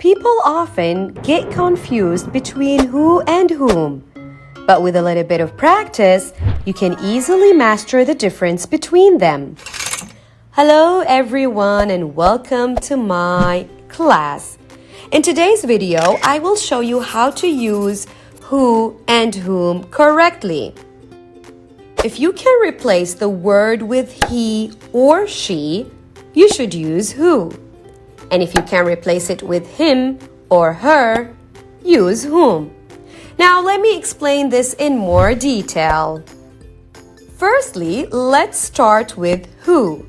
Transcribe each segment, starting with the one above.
People often get confused between who and whom, but with a little bit of practice, you can easily master the difference between them. Hello everyone and welcome to my class. In today's video, I will show you how to use who and whom correctly. If you can replace the word with he or she, you should use who. And if you can replace it with him or her, use whom. Now let me explain this in more detail. Firstly, let's start with who.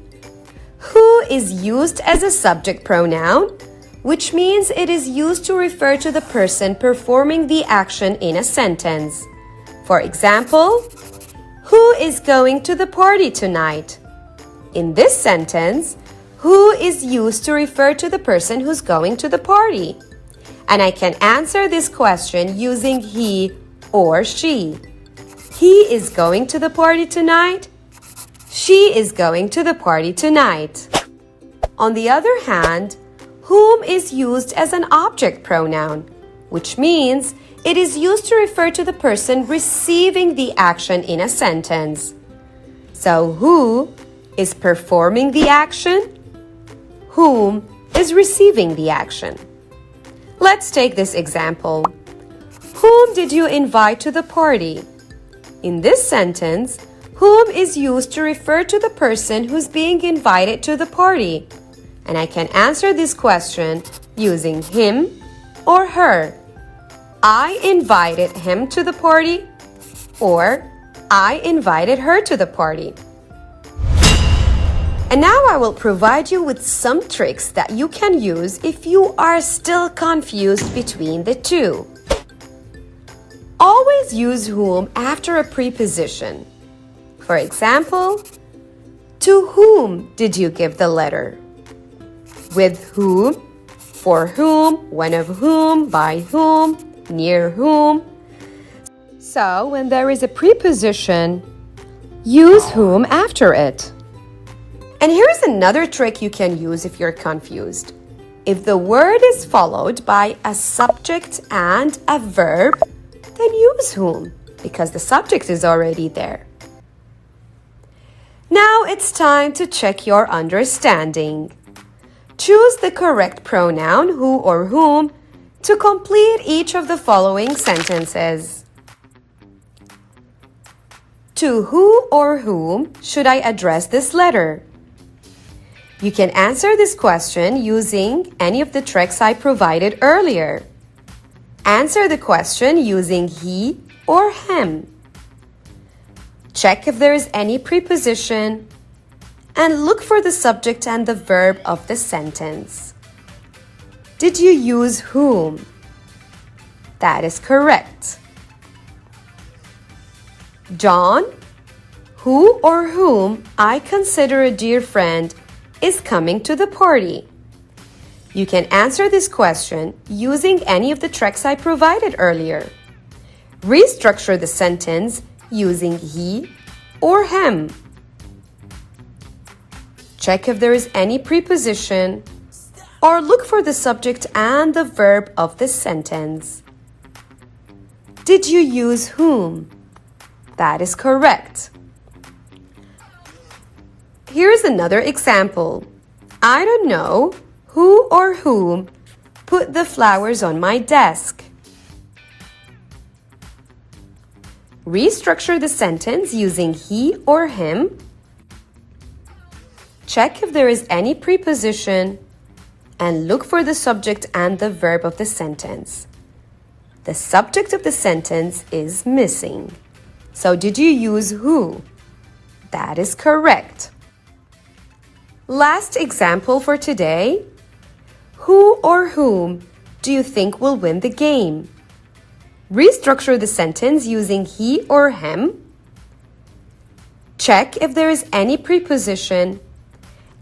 Who is used as a subject pronoun, which means it is used to refer to the person performing the action in a sentence. For example, who is going to the party tonight? In this sentence, who is used to refer to the person who's going to the party. And I can answer this question using he or she. He is going to the party tonight. She is going to the party tonight. On the other hand, whom is used as an object pronoun, which means it is used to refer to the person receiving the action in a sentence. So who is performing the action? Whom is receiving the action? Let's take this example. Whom did you invite to the party? In this sentence, whom is used to refer to the person who's being invited to the party. And I can answer this question using him or her. I invited him to the party, or I invited her to the party. And now I will provide you with some tricks that you can use if you are still confused between the two. Always use whom after a preposition. For example, to whom did you give the letter? With whom, for whom, one of whom, by whom, near whom. So when there is a preposition, use whom after it. And here's another trick you can use if you're confused. If the word is followed by a subject and a verb, then use whom, because the subject is already there. Now it's time to check your understanding. Choose the correct pronoun who or whom to complete each of the following sentences. To who or whom should I address this letter? You can answer this question using any of the tricks I provided earlier. Answer the question using he or him. Check if there is any preposition and look for the subject and the verb of the sentence. Did you use whom? That is correct. John, who or whom I consider a dear friend, is coming to the party. You can answer this question using any of the tricks I provided earlier. Restructure the sentence using he or him. Check if there is any preposition or look for the subject and the verb of the sentence. Did you use whom? That is correct. Here's another example. I don't know who or whom put the flowers on my desk. Restructure the sentence using he or him. Check if there is any preposition and look for the subject and the verb of the sentence. The subject of the sentence is missing. So did you use who? That is correct. Last example for today. Who or whom do you think will win the game? Restructure the sentence using he or him. Check if there is any preposition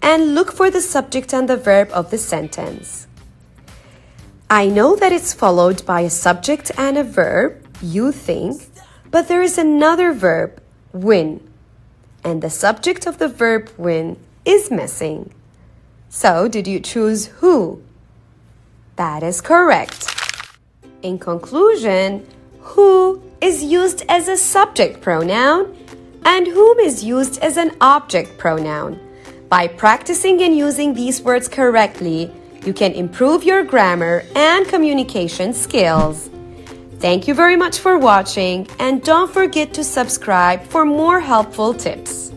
and look for the subject and the verb of the sentence. I know that it's followed by a subject and a verb, you think, but there is another verb, win, and the subject of the verb win is missing. So, did you choose who? That is correct. In conclusion, who is used as a subject pronoun and whom is used as an object pronoun. By practicing and using these words correctly, you can improve your grammar and communication skills. Thank you very much for watching, and don't forget to subscribe for more helpful tips.